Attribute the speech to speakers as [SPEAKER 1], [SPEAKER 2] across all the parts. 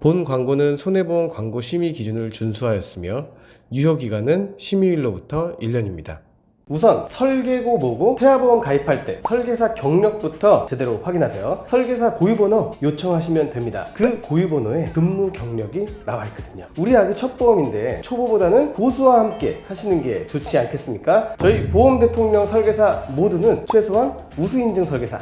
[SPEAKER 1] 본 광고는 손해보험 광고 심의 기준을 준수하였으며 유효기간은 심의일로부터 1년입니다. 우선 설계고 뭐고 태아보험 가입할 때 설계사 경력부터 제대로 확인하세요. 설계사 고유번호 요청하시면 됩니다. 그 고유번호에 근무 경력이 나와 있거든요. 우리 아기 첫 보험인데 초보보다는 고수와 함께 하시는 게 좋지 않겠습니까? 저희 보험 대통령 설계사 모두는 최소한 우수인증 설계사.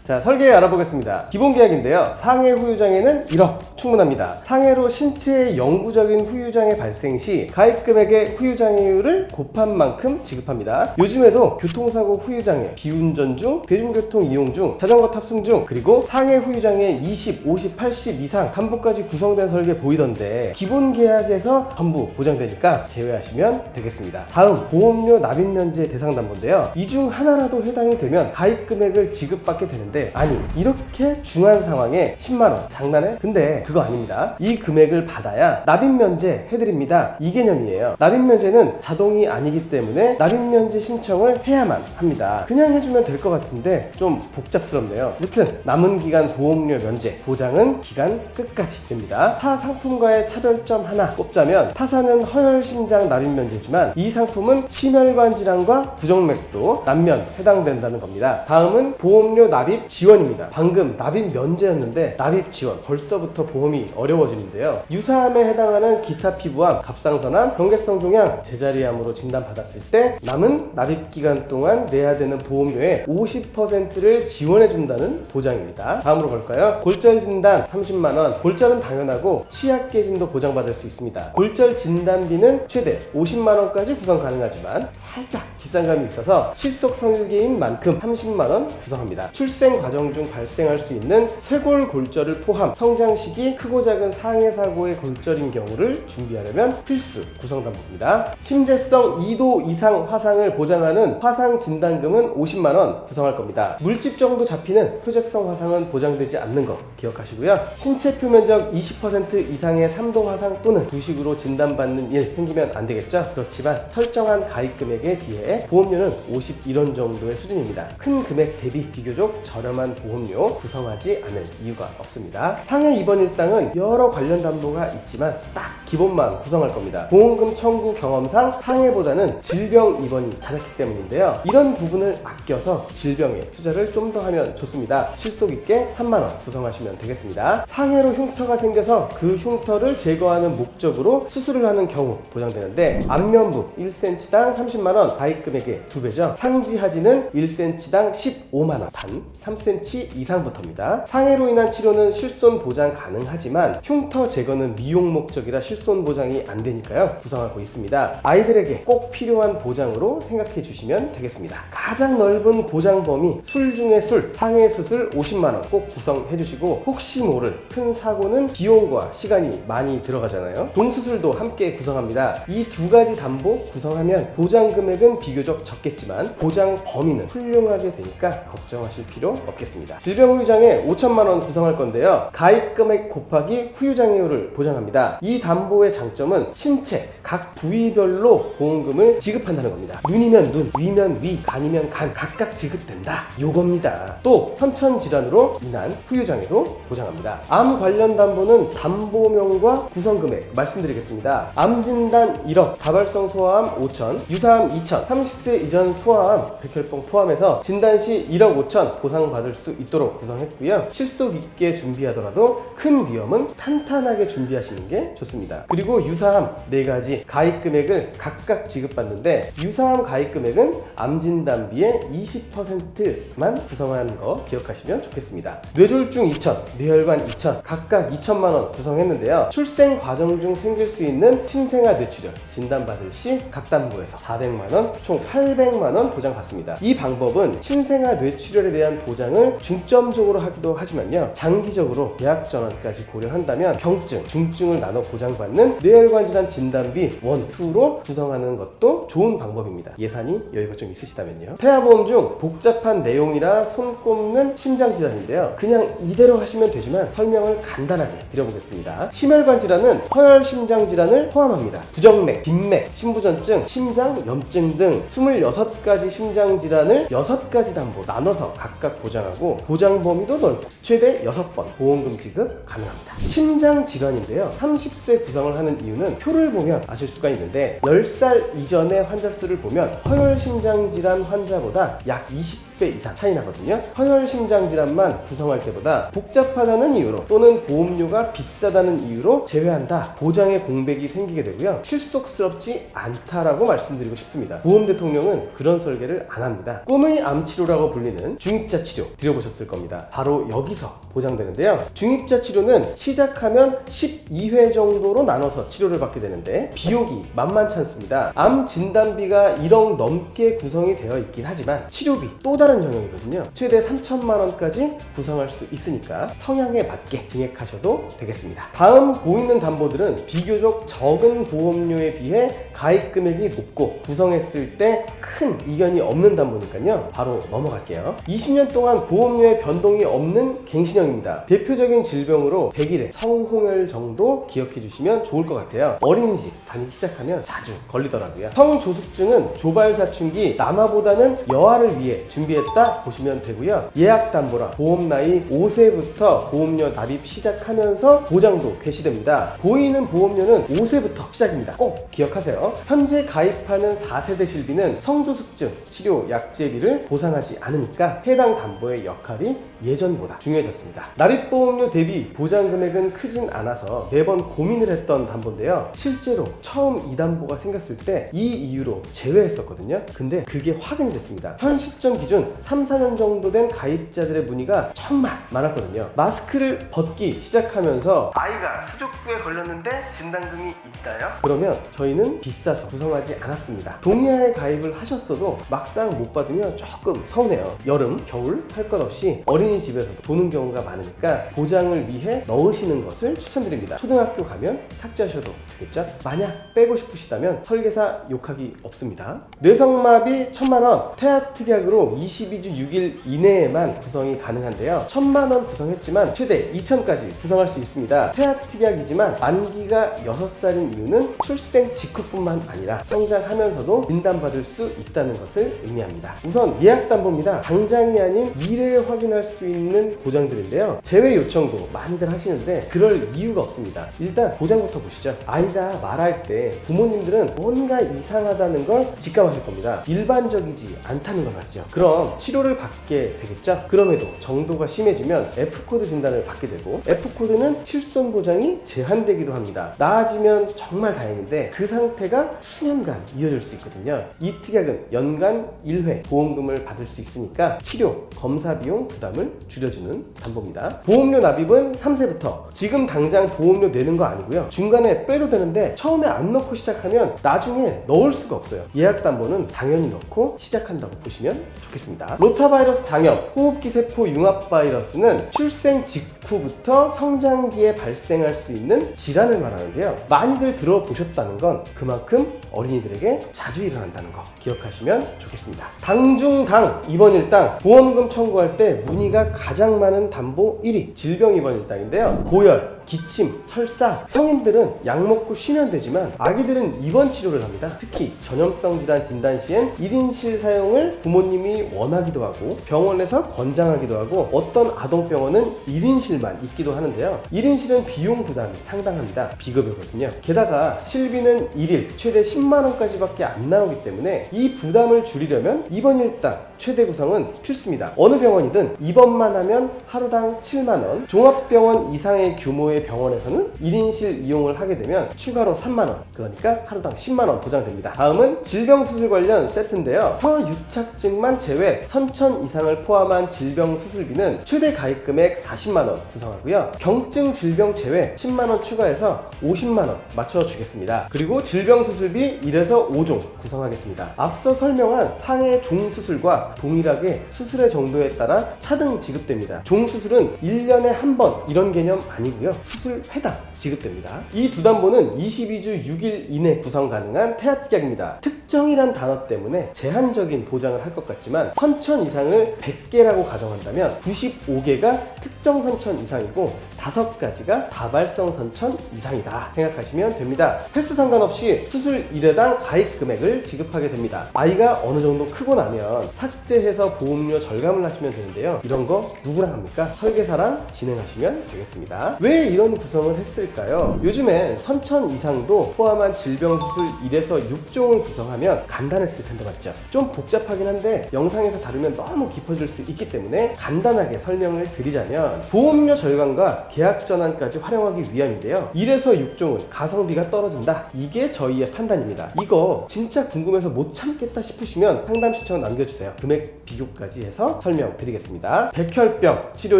[SPEAKER 1] 자, 설계 알아보겠습니다. 기본 계약인데요. 상해 후유장애는 1억 충분합니다. 상해로 신체의 영구적인 후유장애 발생 시 가입금액의 후유장애율을 곱한 만큼 지급합니다. 요즘에도 교통사고 후유장애, 비운전 중, 대중교통 이용 중, 자전거 탑승 중, 그리고 상해 후유장애 20, 50, 80 이상 담보까지 구성된 설계 보이던데 기본 계약에서 전부 보장되니까 제외하시면 되겠습니다. 다음, 보험료 납입 면제 대상 담보인데요. 이 중 하나라도 해당이 되면 가입금액을 지급받게 되는데 아니 이렇게 중한 상황에 10만원 장난해? 근데 그거 아닙니다. 이 금액을 받아야 납입면제 해드립니다. 이 개념이에요. 납입면제는 자동이 아니기 때문에 납입면제 신청을 해야만 합니다. 그냥 해주면 될 것 같은데 좀 복잡스럽네요. 무튼 남은 기간 보험료 면제 보장은 기간 끝까지 됩니다. 타 상품과의 차별점 하나 꼽자면 타사는 허혈심장 납입면제지만 이 상품은 심혈관 질환과 부정맥도 남면 해당된다는 겁니다. 다음은 보험료 납입 지원입니다. 방금 납입 면제였는데 납입 지원 벌써부터 보험이 어려워지는데요. 유사암에 해당하는 기타 피부암, 갑상선암, 경계성 종양, 제자리암으로 진단받았을 때 남은 납입 기간 동안 내야 되는 보험료의 50%를 지원해준다는 보장입니다. 다음으로 볼까요? 골절 진단 30만원. 골절은 당연하고 치아 깨짐도 보장받을 수 있습니다. 골절 진단비는 최대 50만원까지 구성 가능하지만 살짝 비싼 감이 있어서 실속 설계인 만큼 30만원 구성합니다. 출생 과정 중 발생할 수 있는 쇄골 골절을 포함 성장 시기 크고 작은 상해 사고의 골절인 경우를 준비하려면 필수 구성 담보입니다. 심재성 2도 이상 화상을 보장하는 화상 진단금은 50만원 구성할 겁니다. 물집 정도 잡히는 표재성 화상은 보장되지 않는 거 기억하시고요. 신체 표면적 20% 이상의 3도 화상 또는 부식으로 진단받는 일 생기면 안 되겠죠? 그렇지만 설정한 가입 금액에 비해 보험료는 51원 정도의 수준입니다. 큰 금액 대비 비교적 저렴한 보험료 구성하지 않을 이유가 없습니다. 상해 입원 일당은 여러 관련 담보가 있지만 딱 기본만 구성할 겁니다. 보험금 청구 경험상 상해보다는 질병 입원이 잦았기 때문인데요. 이런 부분을 아껴서 질병에 투자를 좀 더 하면 좋습니다. 실속 있게 3만원 구성하시면 되겠습니다. 상해로 흉터가 생겨서 그 흉터를 제거하는 목적으로 수술을 하는 경우 보장되는데 안면부 1cm당 30만원 가입 금액의 2배죠. 상지하지는 1cm당 15만원 단 3cm 이상부터입니다. 상해로 인한 치료는 실손 보장 가능하지만 흉터 제거는 미용 목적이라 실손 보장이 안 되니까요. 구성하고 있습니다. 아이들에게 꼭 필요한 보장으로 생각해 주시면 되겠습니다. 가장 넓은 보장 범위 술 중에 술, 상해 수술 50만원 꼭 구성해 주시고 혹시 모를 큰 사고는 비용과 시간이 많이 들어가잖아요. 동수술도 함께 구성합니다. 이 두 가지 담보 구성하면 보장 금액은 비교적 적겠지만 보장 범위는 훌륭하게 되니까 걱정하실 필요 없겠습니다. 질병 후유장애 5천만원 구성할 건데요. 가입 금액 곱하기 후유장애율을 보장합니다. 이 담보의 장점은 신체 각 부위별로 보험금을 지급한다는 겁니다. 눈이면 눈, 위면 위, 간이면 간 각각 지급된다. 요겁니다. 또 선천질환으로 인한 후유장애도 보장합니다. 암 관련 담보는 담보명과 구성금액 말씀드리겠습니다. 암진단 1억, 다발성 소아암 5천, 유사암 2천, 30세 이전 소아암, 백혈병 포함해서 진단 시 1억 5천 보상받을 수 있도록 구성했고요. 실속 있게 준비하더라도 큰 위험은 탄탄하게 준비하시는 게 좋습니다. 그리고 유사암 4가지 가입 금액을 각각 지급받는데 유사암 가입 금액은 암진단비의 20%만 구성하는 거 기억하시면 좋겠습니다. 뇌졸중 2천, 뇌혈관 2천 각각 2천만원 구성했는데요. 출생 과정 중 생길 수 있는 신생아 뇌출혈 진단받을 시 각 담보에서 400만원 총 800만원 보장받습니다. 이 방법은 신생아 뇌출혈에 대한 보장을 중점적으로 하기도 하지만요. 장기적으로 계약 전환까지 고려한다면 경증, 중증을 나눠 보장받는 뇌혈관 질환 진단비 1, 2로 구성하는 것도 좋은 방법입니다. 예산이 여유가 좀 있으시다면요. 태아보험 중 복잡한 내용이라 손 꼽는 심장질환인데요. 그냥 이대로 하시면 되지만 설명을 간단하게 드려보겠습니다. 심혈관 질환은 허혈심장 질환을 포함합니다. 부정맥, 빈맥, 심부전증, 심장 염증 등 등 26가지 심장 질환을 6가지 담보 나눠서 각각 보장하고 보장 범위도 넓고 최대 6번 보험금 지급 가능합니다. 심장 질환인데요. 30세 구성을 하는 이유는 표를 보면 아실 수가 있는데 10살 이전의 환자 수를 보면 허혈 심장 질환 환자보다 약 20배 이상 차이 나거든요. 허혈 심장 질환만 구성할 때보다 복잡하다는 이유로 또는 보험료가 비싸다는 이유로 제외한다. 보장의 공백이 생기게 되고요. 실속스럽지 않다라고 말씀드리고 싶습니다. 보험 대통령은 그런 설계를 안 합니다. 꿈의 암 치료라고 불리는 중입자 치료 들어보셨을 겁니다. 바로 여기서 보장되는데요. 중입자 치료는 시작하면 12회 정도로 나눠서 치료를 받게 되는데 비용이 만만치 않습니다. 암 진단비가 1억 넘게 구성이 되어 있긴 하지만 치료비 또 다른 영역이거든요. 최대 3천만 원까지 구성할 수 있으니까 성향에 맞게 증액하셔도 되겠습니다. 다음 보이는 담보들은 비교적 적은 보험료에 비해 가입 금액이 높고 구성했을 때 큰 이견이 없는 담보니까요. 바로 넘어갈게요. 20년 동안 보험료의 변동이 없는 갱신형입니다. 대표적인 질병으로 100일에 성홍열 정도 기억해 주시면 좋을 것 같아요. 어린이집 다니기 시작하면 자주 걸리더라고요. 성조숙증은 조발사춘기 남아보다는 여아를 위해 준비했다 보시면 되고요. 예약담보라 보험 나이 5세부터 보험료 납입 시작하면서 보장도 개시됩니다. 보이는 보험료는 5세부터 시작입니다. 꼭 기억하세요. 현재 가입하는 4세대 실비는 성조숙증 치료 약제비를 보상하지 않으니까 해당 담보의 역할이 예전보다 중요해졌습니다. 납입보험료 대비 보장 금액은 크진 않아서 매번 고민을 했던 담보인데요. 실제로 처음 이 담보가 생겼을 때 이 이유로 제외했었거든요. 근데 그게 확인이 됐습니다. 현 시점 기준 3, 4년 정도 된 가입자들의 문의가 정말 많았거든요. 마스크를 벗기 시작하면서 아이가 수족구에 걸렸는데 진단금이 있다요? 그러면 저희는 비싸서 구성하지 않았습니다. 동의하에 가입을 하셨어도 막상 못 받으면 조금 서운해요. 여름, 겨울 할 것 없이 어린이집에서도 도는 경우가 많으니까 보장을 위해 넣으시는 것을 추천드립니다. 초등학교 가면 삭제하셔도 되겠죠? 만약 빼고 싶으시다면 설계사 욕하기 없습니다. 뇌성마비 1,000만원 태아특약으로 22주 6일 이내에만 구성이 가능한데요. 1,000만원 구성했지만 최대 2,000까지 구성할 수 있습니다. 태아특약이지만 만기가 6살인 이유는 출생 직후뿐만 아니라 성장하면서도 진단받을 수 있다는 것을 의미합니다. 우선 예약담보입니다. 당장이 아닌 미래에 확인할 수 있는 보장들인데요. 제외 요청도 많이들 하시는데 그럴 이유가 없습니다. 일단 보장부터 보시죠. 아이가 말할 때 부모님들은 뭔가 이상하다는 걸 직감하실 겁니다. 일반적이지 않다는 걸 말이죠. 그럼 치료를 받게 되겠죠? 그럼에도 정도가 심해지면 F코드 진단을 받게 되고 F코드는 실손 보장이 제한되기도 합니다. 나아지면 정말 다행인데 그 상태가 수년간 이어질 수 있거든요. 이 특약은 연간 1회 보험금을 받을 수 있으니까 치료, 검사 비용 부담을 줄여주는 담보입니다. 보험료 납입은 3세부터 지금 당장 보험료 내는 거 아니고요. 중간에 빼도 되는데 처음에 안 넣고 시작하면 나중에 넣을 수가 없어요. 예약담보는 당연히 넣고 시작한다고 보시면 좋겠습니다. 로타바이러스 장염, 호흡기세포 융합바이러스는 출생 직후부터 성장기에 발생할 수 있는 질환을 말하는데요. 많이들 들어보셨다는 건 그만큼 어린이들에게 자주 일어난다는 거 기억하시면 좋겠습니다. 당중당 입원일당 보험금 청구할 때 문의가 가장 많은 담보 1위 질병 입원일당인데요. 고열, 기침, 설사, 성인들은 약 먹고 쉬면 되지만 아기들은 입원 치료를 합니다. 특히 전염성 질환 진단 시엔 1인실 사용을 부모님이 원하기도 하고 병원에서 권장하기도 하고 어떤 아동병원은 1인실만 있기도 하는데요. 1인실은 비용 부담이 상당합니다. 비급여거든요. 게다가 실비는 1일 최대 10만원까지 밖에 안 나오기 때문에 이 부담을 줄이려면 입원일당 최대 구성은 필수입니다. 어느 병원이든 입원만 하면 하루당 7만원, 종합병원 이상의 규모의 병원에서는 1인실 이용을 하게 되면 추가로 3만원, 그러니까 하루당 10만원 보장됩니다. 다음은 질병수술 관련 세트인데요. 혀유착증만 제외 선천 이상을 포함한 질병수술비는 최대 가입금액 40만원 구성하고요. 경증 질병 제외 10만원 추가해서 50만원 맞춰주겠습니다. 그리고 질병수술비 1에서 5종 구성하겠습니다. 앞서 설명한 상해 종수술과 동일하게 수술의 정도에 따라 차등 지급됩니다. 종수술은 1년에 한 번 이런 개념 아니고요. 수술 회당 지급됩니다. 이 두 담보는 22주 6일 이내 구성 가능한 태아특약입니다. 특정이란 단어 때문에 제한적인 보장을 할 것 같지만 선천 이상을 100개라고 가정한다면 95개가 특정 선천 이상이고 5가지가 다발성 선천 이상이다 생각하시면 됩니다. 횟수 상관없이 수술 1회당 가입 금액을 지급하게 됩니다. 아이가 어느 정도 크고 나면 삭제해서 보험료 절감을 하시면 되는데요. 이런 거 누구랑 합니까? 설계사랑 진행하시면 되겠습니다. 왜 이런 구성을 했을까요? 요즘엔 선천 이상도 포함한 질병수술 1에서 6종을 구성하면 간단했을 텐데 맞죠? 좀 복잡하긴 한데 영상에서 다루면 너무 깊어질 수 있기 때문에 간단하게 설명을 드리자면 보험료 절감과 계약 전환까지 활용하기 위함인데요. 1에서 6종은 가성비가 떨어진다. 이게 저희의 판단입니다. 이거 진짜 궁금해서 못 참겠다 싶으시면 상담 신청 남겨주세요. 금액 비교까지 해서 설명드리겠습니다. 백혈병 치료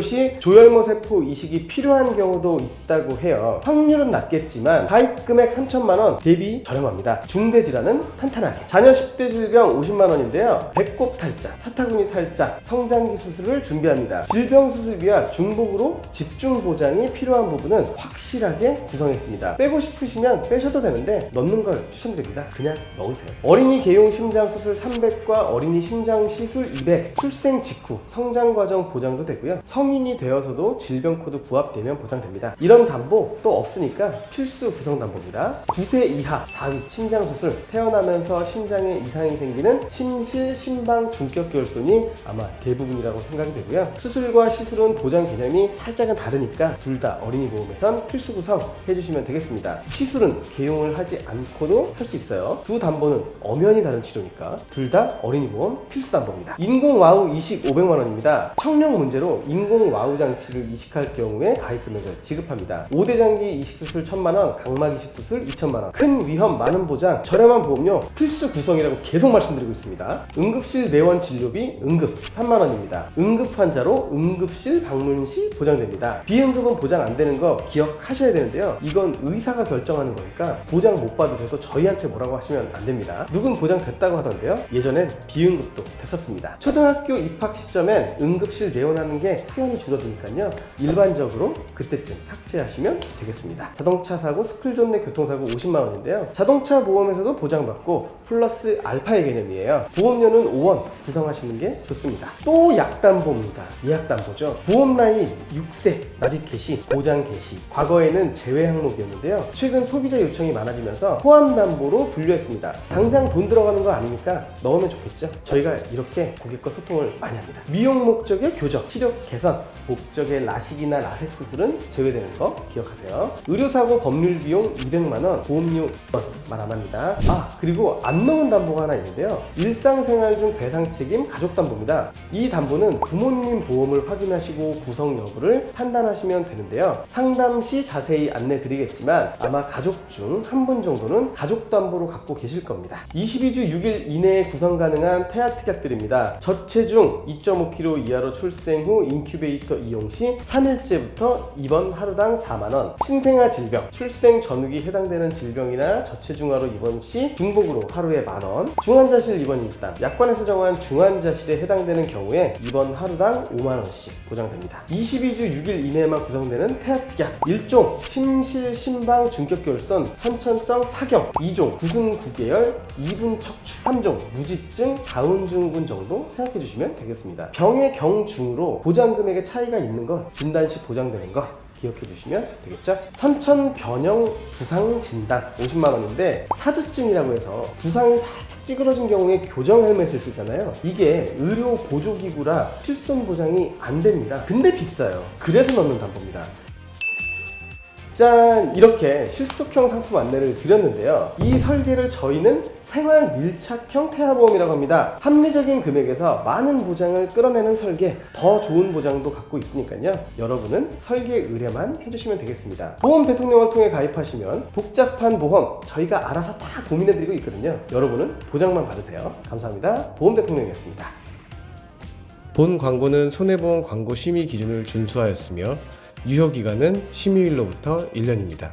[SPEAKER 1] 시 조혈모 세포 이식이 필요한 경우도 있다고 해요. 확률은 낮겠지만 가입 금액 3천만 원 대비 저렴합니다. 중대 질환은 탄탄하게. 자녀 10대 질병 50만 원인데요. 배꼽 탈장, 사타구니 탈장, 성장기 수술을 준비합니다. 질병 수술비와 중복으로 집중 보장이 필요한 부분은 확실하게 구성했습니다. 빼고 싶으시면 빼셔도 되는데 넣는 걸 추천드립니다. 그냥 넣으세요. 어린이 개용 심장 수술 300과 어린이 심장 시술 200, 출생 직후 성장 과정 보장도 되고요. 성인이 되어서도 질병 코드 부합되면 보장됩니다. 이런 담보 또 없으니까 필수 구성 담보입니다. 9세 이하 4위 심장 수술, 태어나면서 심장에 이상이 생기는 심실 심방 중격 결손이 아마 대부분이라고 생각이 되고요. 수술과 시술은 보장 개념이 살짝은 다르니까 둘 다 어린이 보험에선 필수 구성 해주시면 되겠습니다. 시술은 개용을 하지 않고도 할 수 있어요. 두 담보는 엄연히 다른 치료니까 둘 다 어린이 보험 필수 담보입니다. 인공 와우 이식 500만 원입니다. 청력 문제로 인공 와우 장치를 이식할 경우에 가입 금액을 지급합니다. 5대 장기 이식 수술 1,000만 원, 각막 이식 수술 2,000만 원. 큰 위험 많은 보장, 저렴한 보험료 필수 구성이라고 계속 말씀드리고 있습니다. 응급실 내원 진료비 응급 3만 원입니다. 응급 환자로 응급실 방문 시 보장됩니다. 비응급은 보장 안 되는 거 기억하셔야 되는데요. 이건 의사가 결정하는 거니까 보장 못 받으셔도 저희한테 뭐라고 하시면 안 됩니다. 누군 보장 됐다고 하던데요. 예전엔 비응급도 됐었습니다. 초등학교 입학 시점엔 응급실 내원하는 게 확연히 줄어드니까요. 일반적으로 그때쯤 삭제하시면 되겠습니다. 자동차 사고, 스쿨존 내 교통사고 50만 원인데요. 자동차 보험에서도 보장받고 플러스 알파의 개념이에요. 보험료는 5원 구성하시는 게 좋습니다. 또 약담보입니다. 예약담보죠. 보험 나이 6세 납입 개시, 보장 개시. 과거에는 제외 항목이었는데요. 최근 소비자 요청이 많아지면서 포함담보로 분류했습니다. 당장 돈 들어가는 거 아니니까 넣으면 좋겠죠. 저희가 이렇게 고객과 소통을 많이 합니다. 미용 목적의 교정, 시력 개선, 목적의 라식이나 라섹 수술은 제외되는 거 기억하세요. 의료사고 법률 비용 200만 원, 보험료 1만 안 합니다. 그리고 안 넣은 담보가 하나 있는데요. 일상생활 중 배상 책임 가족 담보입니다. 이 담보는 부모님 보험을 확인하시고 구성 여부를 판단하시면 되는데요. 상담 시 자세히 안내 드리겠지만 아마 가족 중 한 분 정도는 가족 담보로 갖고 계실 겁니다. 22주 6일 이내에 구성 가능한 태아특약들입니다. 저체중 2.5kg 이하로 출생 후 인큐베이터 이용 시 3일째부터 입원 하루당 4만 원, 신생아 질병, 출생 전후기 해당되는 질병이나 저체중아로 입원 시 중복으로 하루에 만원, 중환자실 입원 일당, 약관에서 정한 중환자실에 해당되는 경우에 입원 하루당 5만원씩 보장됩니다. 22주 6일 이내에만 구성되는 태아특약 1종 심실 심방 중격결손 선천성 사경, 2종 구승 9개열 2분 척추, 3종 무지증 다운증후군 정도 생각해 주시면 되겠습니다. 병의 경중으로 보장 금액의 차이가 있는 것, 진단 시 보장되는 것 기억해 주시면 되겠죠? 선천 변형 두상 진단 50만 원인데 사두증이라고 해서 두상이 살짝 찌그러진 경우에 교정 헬멧을 쓰잖아요. 이게 의료 보조기구라 실손 보장이 안 됩니다. 근데 비싸요. 그래서 넣는 담보입니다. 짠! 이렇게 실속형 상품 안내를 드렸는데요. 이 설계를 저희는 생활 밀착형 태아보험이라고 합니다. 합리적인 금액에서 많은 보장을 끌어내는 설계, 더 좋은 보장도 갖고 있으니까요. 여러분은 설계 의뢰만 해주시면 되겠습니다. 보험 대통령을 통해 가입하시면 복잡한 보험 저희가 알아서 다 고민해드리고 있거든요. 여러분은 보장만 받으세요. 감사합니다. 보험 대통령이었습니다.
[SPEAKER 2] 본 광고는 손해보험 광고 심의 기준을 준수하였으며 유효기간은 심의일로부터 1년입니다.